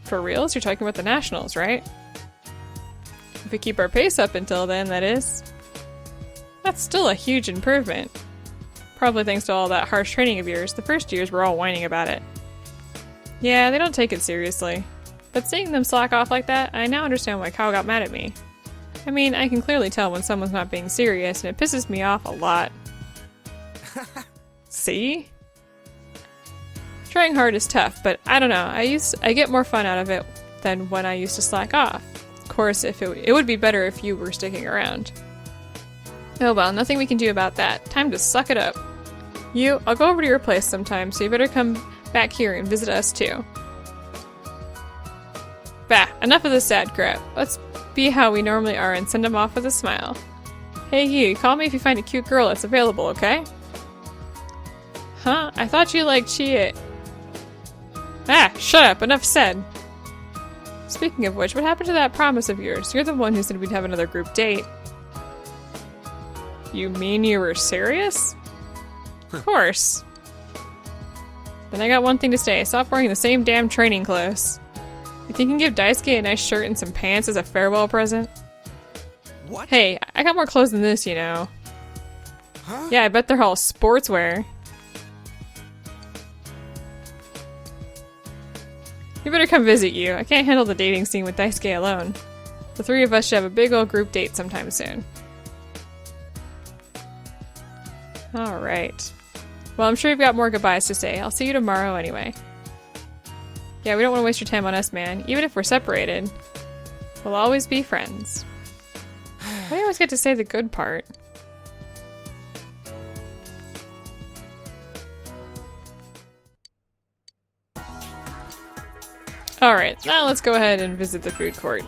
For reals? You're talking about the nationals, right? If we keep our pace up until then, that is. That's still a huge improvement. Probably thanks to all that harsh training of yours. The first years were all whining about it. Yeah, they don't take it seriously. But seeing them slack off like that, I now understand why Kao got mad at me. I mean, I can clearly tell when someone's not being serious, and it pisses me off a lot. See? Trying hard is tough, but I don't know. I get more fun out of it than when I used to slack off. Of course, if it would be better if you were sticking around. Oh well, nothing we can do about that. Time to suck it up. I'll go over to your place sometime, so you better come back here and visit us too. Bah, enough of this sad crap. Let's be how we normally are and send him off with a smile. Hey you, call me if you find a cute girl that's available, okay? Huh? I thought you liked Chie. Ah, shut up, enough said. Speaking of which, what happened to that promise of yours? You're the one who said we'd have another group date. You mean you were serious? Of course. Then I got one thing to say. Stop wearing the same damn training clothes. You think you can give Daisuke a nice shirt and some pants as a farewell present? What? Hey, I got more clothes than this, you know. Huh? Yeah, I bet they're all sportswear. We better come visit you. I can't handle the dating scene with Daisuke alone. The three of us should have a big old group date sometime soon. Alright. Well, I'm sure you've got more goodbyes to say. I'll see you tomorrow anyway. Yeah, we don't want to waste your time on us, man. Even if we're separated, we'll always be friends. Why do you always get to say the good part? Alright, now let's go ahead and visit the food court.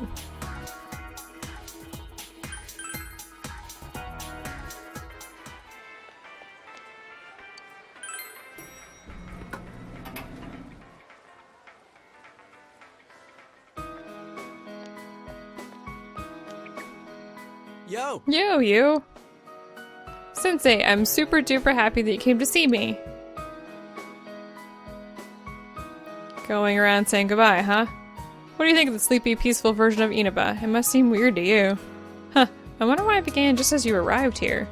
Yo! You! Sensei, I'm super duper happy that you came to see me. Going around saying goodbye, huh? What do you think of the sleepy, peaceful version of Inaba? It must seem weird to you. Huh, I wonder why it began just as you arrived here.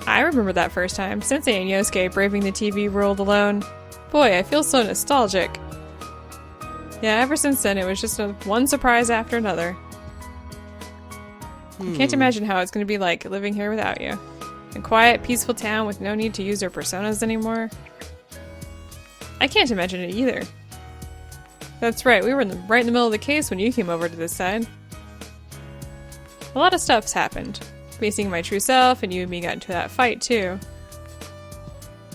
I remember that first time, Sensei and Yosuke braving the TV world alone. Boy, I feel so nostalgic. Yeah, ever since then it was just one surprise after another. I can't imagine how it's going to be like living here without you. A quiet, peaceful town with no need to use our personas anymore. I can't imagine it either. That's right, we were right in the middle of the case when you came over to this side. A lot of stuff's happened. Facing my true self, and you and me got into that fight too.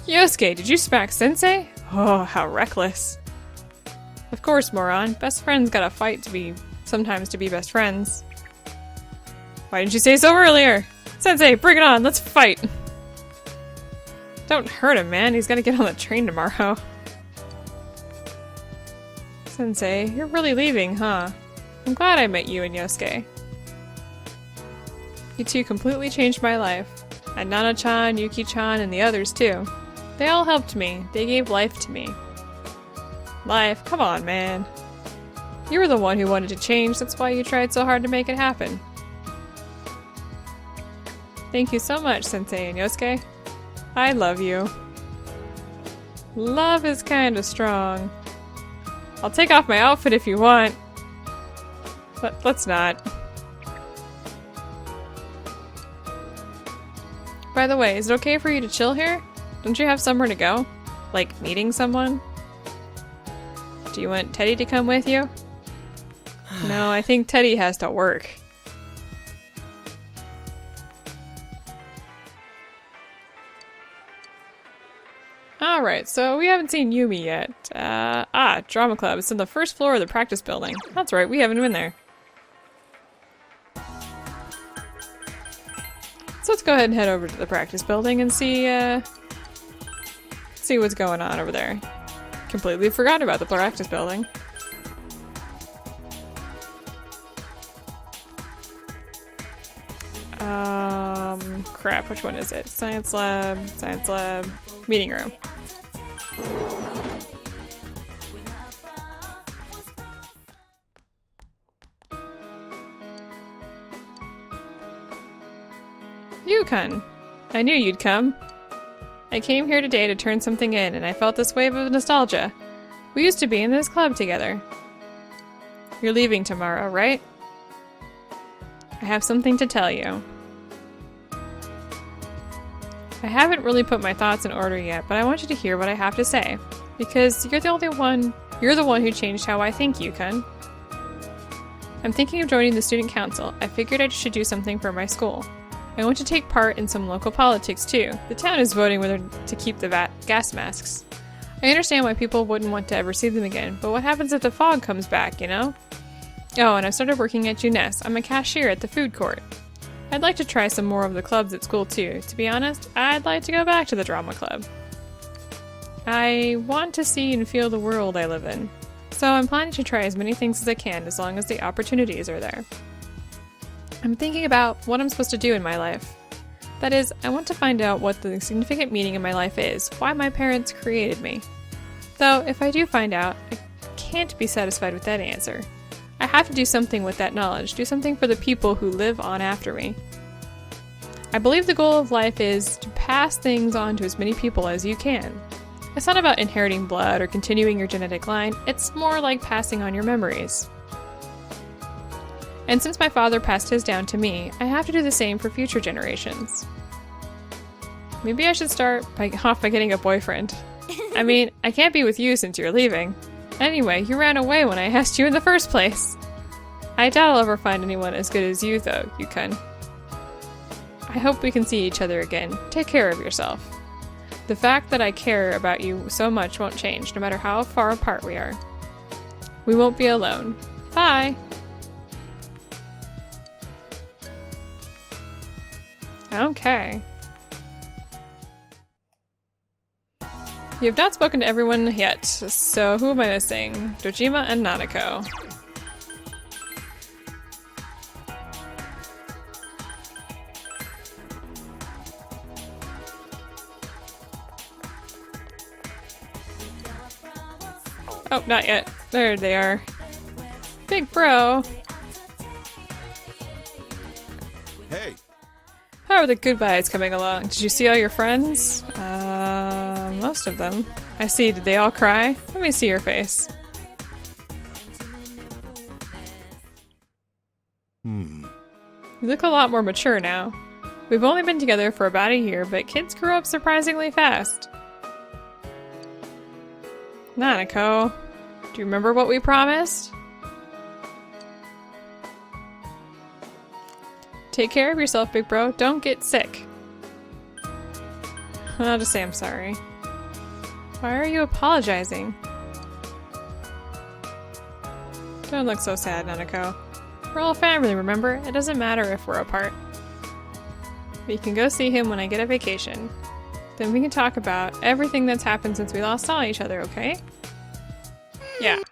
Yosuke, did you smack Sensei? Oh, how reckless. Of course, moron. Best friends gotta fight sometimes to be best friends. Why didn't you say so earlier? Sensei, bring it on, let's fight! Don't hurt him, man. He's gotta get on the train tomorrow. Sensei, you're really leaving, huh? I'm glad I met you and Yosuke. You two completely changed my life. And Nana-chan, Yuki-chan, and the others too. They all helped me. They gave life to me. Life? Come on, man. You were the one who wanted to change, that's why you tried so hard to make it happen. Thank you so much, Sensei and Yosuke. I love you. Love is kinda strong. I'll take off my outfit if you want. But let's not. By the way, is it okay for you to chill here? Don't you have somewhere to go? Like meeting someone? Do you want Teddy to come with you? No, I think Teddy has to work. Alright, so we haven't seen Yumi yet. Drama Club. It's on the first floor of the practice building. That's right, we haven't been there. So let's go ahead and head over to the practice building and see what's going on over there. Completely forgot about the practice building. Crap, which one is it? Science lab, meeting room. Yukon, I knew you'd come. I came here today to turn something in, and I felt this wave of nostalgia. We used to be in this club together. You're leaving tomorrow, right? I have something to tell you. I haven't really put my thoughts in order yet, but I want you to hear what I have to say. Because you're the one who changed how I think, Yukon. I'm thinking of joining the student council. I figured I should do something for my school. I want to take part in some local politics too. The town is voting whether to keep the gas masks. I understand why people wouldn't want to ever see them again, but what happens if the fog comes back, you know? Oh, and I started working at Jeunesse. I'm a cashier at the food court. I'd like to try some more of the clubs at school too. To be honest, I'd like to go back to the drama club. I want to see and feel the world I live in. So I'm planning to try as many things as I can as long as the opportunities are there. I'm thinking about what I'm supposed to do in my life. That is, I want to find out what the significant meaning of my life is, why my parents created me. Though, if I do find out, I can't be satisfied with that answer. I have to do something with that knowledge, do something for the people who live on after me. I believe the goal of life is to pass things on to as many people as you can. It's not about inheriting blood or continuing your genetic line, it's more like passing on your memories. And since my father passed his down to me, I have to do the same for future generations. Maybe I should start off by getting a boyfriend. I mean, I can't be with you since you're leaving. Anyway, you ran away when I asked you in the first place. I doubt I'll ever find anyone as good as you, though, Yukon. I hope we can see each other again. Take care of yourself. The fact that I care about you so much won't change, no matter how far apart we are. We won't be alone. Bye! Okay. You have not spoken to everyone yet, so who am I missing? Dojima and Nanako. Oh, not yet. There they are. Big bro! Hey, How are the goodbyes coming along? Did you see all your friends? Most of them. I see. Did they all cry? Let me see your face. You look a lot more mature now. We've only been together for about a year, but kids grow up surprisingly fast. Nanako, do you remember what we promised? Take care of yourself, big bro. Don't get sick. I'll just say I'm sorry. Why are you apologizing? Don't look so sad, Nanako. We're all family, remember? It doesn't matter if we're apart. We can go see him when I get a vacation. Then we can talk about everything that's happened since we last saw each other, okay? Yeah.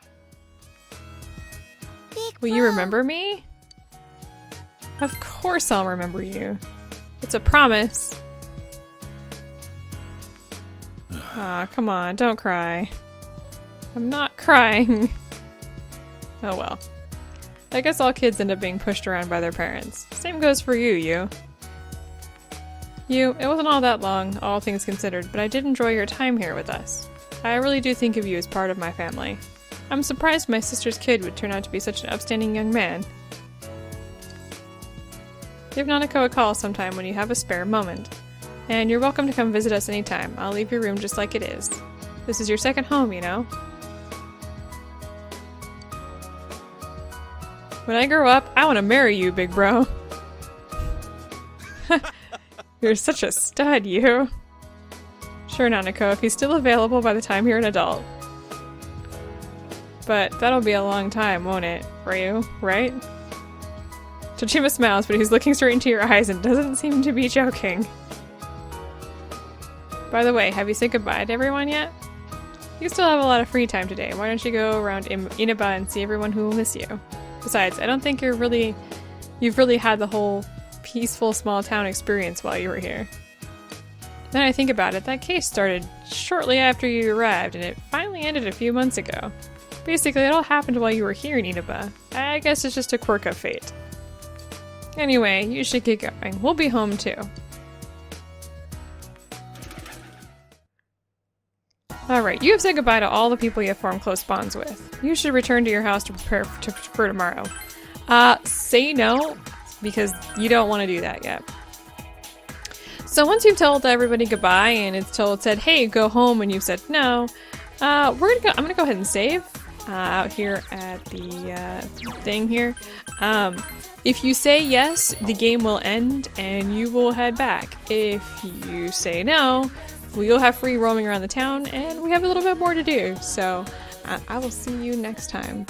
Will you remember me? Of course I'll remember you. It's a promise. Aw, come on, don't cry. I'm not crying. Oh well. I guess all kids end up being pushed around by their parents. Same goes for you. It wasn't all that long, all things considered, but I did enjoy your time here with us. I really do think of you as part of my family. I'm surprised my sister's kid would turn out to be such an upstanding young man. Give Nanako a call sometime when you have a spare moment. And you're welcome to come visit us anytime. I'll leave your room just like it is. This is your second home, you know? When I grow up, I want to marry you, big bro. You're such a stud, you. Sure, Nanako, if he's still available by the time you're an adult. But that'll be a long time, won't it? Ryu, right? Tachima smiles, but he's looking straight into your eyes and doesn't seem to be joking. By the way, have you said goodbye to everyone yet? You still have a lot of free time today. Why don't you go around Inaba and see everyone who will miss you? Besides, I don't think you've really had the whole peaceful small town experience while you were here. Then I think about it, that case started shortly after you arrived, and it finally ended a few months ago. Basically, it all happened while you were here in Inaba. I guess it's just a quirk of fate. Anyway, you should get going. We'll be home too. Alright, you have said goodbye to all the people you have formed close bonds with. You should return to your house to prepare for tomorrow. Say no, because you don't want to do that yet. So once you've told everybody goodbye and it's said, hey, go home, and you've said no, I'm gonna go ahead and save out here at the thing here. If you say yes, the game will end and you will head back. If you say no, we'll have free roaming around the town and we have a little bit more to do. So I will see you next time.